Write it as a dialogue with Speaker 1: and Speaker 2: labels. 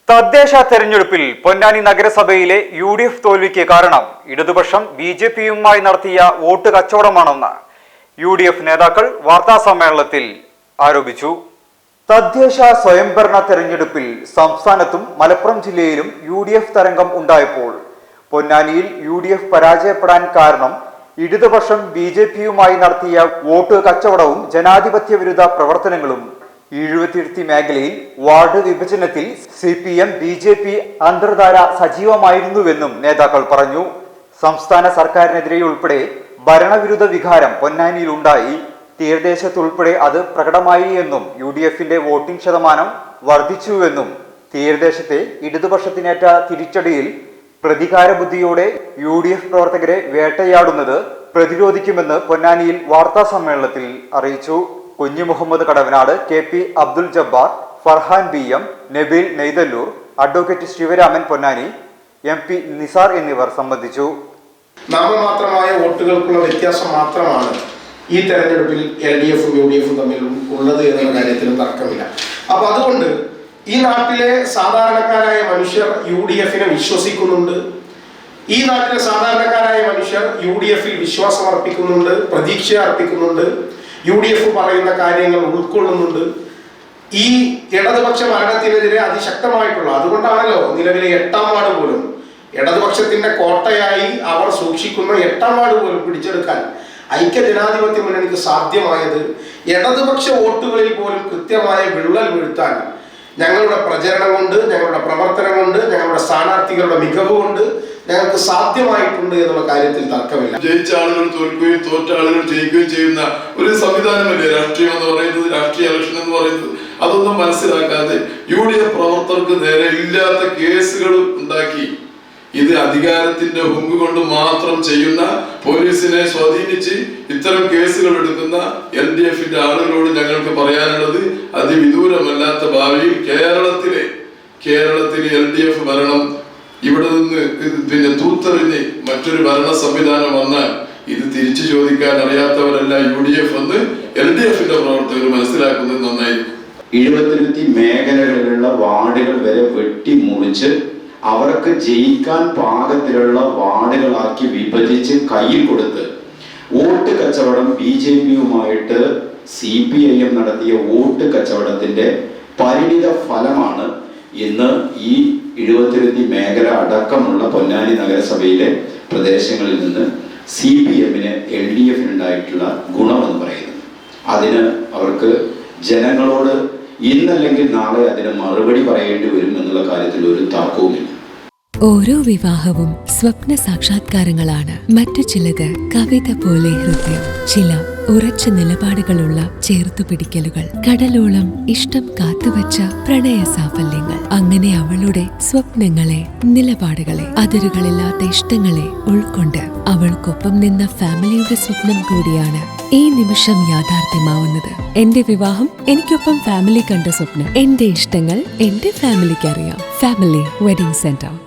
Speaker 1: തദ്ദേശ തെരഞ്ഞെടുപ്പിൽ പൊന്നാനി നഗരസഭയിലെ UDF തോൽവിക്ക് കാരണം ഇടതുപക്ഷം BJPയുമായി നടത്തിയ വോട്ട് കച്ചവടമാണെന്ന് UDF നേതാക്കൾ വാർത്താസമ്മേളനത്തിൽ ആരോപിച്ചു. തദ്ദേശ സ്വയംഭരണ തെരഞ്ഞെടുപ്പിൽ സംസ്ഥാനത്തും മലപ്പുറം ജില്ലയിലും UDF തരംഗം ഉണ്ടായപ്പോൾ പൊന്നാനിയിൽ UDF പരാജയപ്പെടാൻ കാരണം ഇടതുപക്ഷം BJPയുമായി നടത്തിയ വോട്ട് കച്ചവടവും ജനാധിപത്യ വിരുദ്ധ പ്രവർത്തനങ്ങളും ഈഴുവത്തിരുത്തി മേഖലയിൽ വാർഡ് വിഭജനത്തിൽ CPM BJP അന്തർധാര സജീവമായിരുന്നുവെന്നും നേതാക്കൾ പറഞ്ഞു. സംസ്ഥാന സർക്കാരിനെതിരെ ഉൾപ്പെടെ ഭരണവിരുദ്ധ വികാരം പൊന്നാനിയിൽ ഉണ്ടായി. തീരദേശത്തുൾപ്പെടെ അത് പ്രകടമായി എന്നും UDFന്റെ വോട്ടിംഗ് ശതമാനം വർദ്ധിച്ചുവെന്നും തീരദേശത്തെ ഇടതുപക്ഷത്തിനേറ്റ തിരിച്ചടിയിൽ പ്രതികാര ബുദ്ധിയോടെ UDF പ്രവർത്തകരെ വേട്ടയാടുന്നത് പ്രതിരോധിക്കുമെന്ന് പൊന്നാനിയിൽ വാർത്താ സമ്മേളനത്തിൽ അറിയിച്ചു. Kunju Muhammad Kadavanad, KP Abdul Jabbar, Farhan BM, Nabeel Neythalloor, advocate Sivaraman Ponnani, MP Nisar എന്നിവർ സംബന്ധിച്ചു.
Speaker 2: നാമമാത്രമായ വോട്ടുകൾക്കുള്ള വ്യത്യാസം മാത്രമാണ് ഈ തെരഞ്ഞെടുപ്പിൽ LDFും UDFും തമ്മിൽ ഉള്ളത് എന്നുള്ള കാര്യത്തിലും തർക്കമില്ല. അപ്പൊ അതുകൊണ്ട് ഈ നാട്ടിലെ സാധാരണക്കാരായ മനുഷ്യർ UDFനെ വിശ്വസിക്കുന്നുണ്ട്. ഈ നാട്ടിലെ സാധാരണക്കാരായ മനുഷ്യർ UDFിൽ വിശ്വാസം അർപ്പിക്കുന്നുണ്ട്, പ്രതീക്ഷ അർപ്പിക്കുന്നുണ്ട്, UDF പറയുന്ന കാര്യങ്ങൾ ഉൾക്കൊള്ളുന്നുണ്ട്. ഈ ഇടതുപക്ഷ ഭരണത്തിനെതിരെ അതിശക്തമായിട്ടുള്ള, അതുകൊണ്ടാണല്ലോ നിലവിലെ 8ാം വാർഡ് പോലും ഇടതുപക്ഷത്തിന്റെ കോട്ടയായി അവർ സൂക്ഷിക്കുന്ന 8ാം വാർഡ് പോലും പിടിച്ചെടുക്കാൻ ഐക്യ ജനാധിപത്യ മുന്നണിക്ക് സാധ്യമായത്. ഇടതുപക്ഷ വോട്ടുകളിൽ പോലും കൃത്യമായ വിള്ളൽ വീഴ്ത്താൻ ഞങ്ങളുടെ പ്രചരണം കൊണ്ട്, ഞങ്ങളുടെ പ്രവർത്തനം കൊണ്ട്, ഞങ്ങളുടെ സ്ഥാനാർത്ഥികളുടെ മികവ് കൊണ്ട് ഞങ്ങൾക്ക് സാധ്യമായിട്ടുണ്ട് എന്നുള്ള കാര്യത്തിൽ തർക്കമില്ല.
Speaker 3: ജയിച്ച ആളുകൾ തോൽക്കുകയും തോറ്റ ആളുകൾ ജയിക്കുകയും ചെയ്യുന്ന ഒരു സംവിധാനമല്ലേ രാഷ്ട്രീയം എന്ന് പറയുന്നത്, രാഷ്ട്രീയ ഇലക്ഷൻ എന്ന് പറയുന്നത്. അതൊന്നും മനസ്സിലാക്കാതെ UDF പ്രവർത്തകർക്ക് നേരെ ഇല്ലാത്ത കേസുകൾ ഉണ്ടാക്കി ഇത് അധികാരത്തിന്റെ ഹുങ്ക് കൊണ്ട് മാത്രം ചെയ്യുന്ന, പോലീസിനെ സ്വാധീനിച്ച് ഇത്തരം കേസുകൾ എടുക്കുന്ന LDFന്റെ ആളുകളോട് ഞങ്ങൾക്ക് പറയാനുള്ളത്, അതിവിദൂരമല്ലാത്ത ഭാവിയിൽ കേരളത്തിൽ LDF ഭരണം ഇവിടെ നിന്ന് തൂത്തെറിഞ്ഞ് മറ്റൊരു ഭരണ സംവിധാനം വന്നാൽ ഇത് തിരിച്ചു ചോദിക്കാൻ അറിയാത്തവരല്ല UDF എന്ന് LDFന്റെ പ്രവർത്തകർ മനസ്സിലാക്കുന്നത് നന്നായിരിക്കും.
Speaker 4: 70 മേഖലകളിലുള്ള വാർഡുകൾ വരെ വെട്ടിമുറിച്ച് അവർക്ക് ജയിക്കാൻ പാകത്തിലുള്ള വാർഡുകളാക്കി വിഭജിച്ച് കയ്യിൽ കൊടുത്ത് വോട്ട് കച്ചവടം BJPയുമായിട്ട് CPIM നടത്തിയ വോട്ട് കച്ചവടത്തിന്റെ പരിണിത ഫലമാണ് ഇന്ന് ഈ 70 മേഖല അടക്കമുള്ള പൊന്നാനി നഗരസഭയിലെ പ്രദേശങ്ങളിൽ നിന്ന് CPMന് LDFനുണ്ടായിട്ടുള്ള ഗുണമെന്ന് പറയുന്നത്. അതിന് അവർക്ക് ജനങ്ങളോട് ഇന്നല്ലെങ്കിൽ നാളെ അതിന് മറുപടി പറയേണ്ടി വരും എന്നുള്ള കാര്യത്തിൽ ഒരു തർക്കവുമില്ല.
Speaker 5: ഓരോ വിവാഹവും സ്വപ്ന സാക്ഷാത്കാരങ്ങളാണ്. മറ്റു ചിലത് കവിത പോലെ ഹൃദയം, ചില ഉറച്ച നിലപാടുകളുള്ള ചേർത്തുപിടിക്കലുകൾ, കടലോളം ഇഷ്ടം കാത്തുവച്ച പ്രണയ സാഫല്യങ്ങൾ. അങ്ങനെ അവളുടെ സ്വപ്നങ്ങളെ, നിലപാടുകളെ, അതിരുകളില്ലാത്ത ഇഷ്ടങ്ങളെ ഉൾക്കൊണ്ട് അവൾക്കൊപ്പം നിന്ന ഫാമിലിയുടെ സ്വപ്നം കൂടിയാണ് ഈ നിമിഷം യാഥാർത്ഥ്യമാവുന്നത്. എന്റെ വിവാഹം എനിക്കൊപ്പം ഫാമിലി കണ്ട സ്വപ്നം. എന്റെ ഇഷ്ടങ്ങൾ എന്റെ ഫാമിലിക്ക് അറിയാം. Family wedding centre.